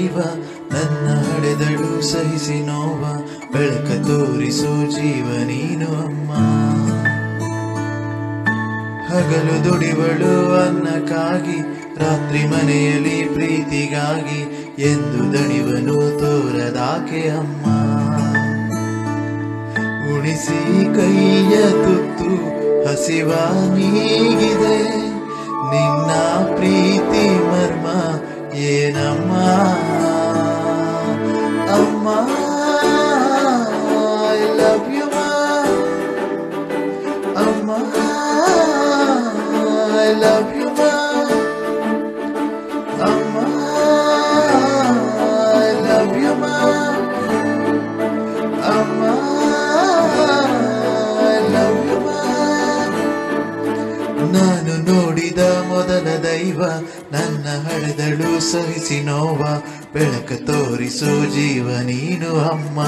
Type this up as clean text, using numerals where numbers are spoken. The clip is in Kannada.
ದೈವ ನನ್ನ ಹಡೆದಳು ಸಹಿಸಿ ನೋವ ಬೆಳಕ ತೋರಿಸು ಜೀವ ನೀನು ಅಮ್ಮ ಹಗಲು ದುಡಿವಳು ಅನ್ನಕ್ಕಾಗಿ ರಾತ್ರಿ ಮನೆಯಲ್ಲಿ ಪ್ರೀತಿಗಾಗಿ ಎಂದು ದಣಿವನು ತೋರದಾಕೆ ಅಮ್ಮ ಉಣಿಸಿ ಕೈಯ ತುತ್ತು ಹಸಿವ ನೀಗಿದೆ ನಿನ್ನ ಪ್ರೀತಿ ಮರ್ಮ ಏನಮ್ಮ ಅಮ್ಮ ಐ ಲವ್ ಯು ಅಮ್ಮ ಐ ಲವ್ ಯು ಅಮ್ಮ ಐ ಲವ್ ಯು ಅಮ್ಮ ನಾನು ನೋಡಿದ ಮೊದಲ ದೈವ ನನ್ನ ಹಳೆದಳು ಸಹಿಸಿ ನೋವ ಬೆಳಕ ತೋರಿಸು ಜೀವ ನೀನು ಅಮ್ಮ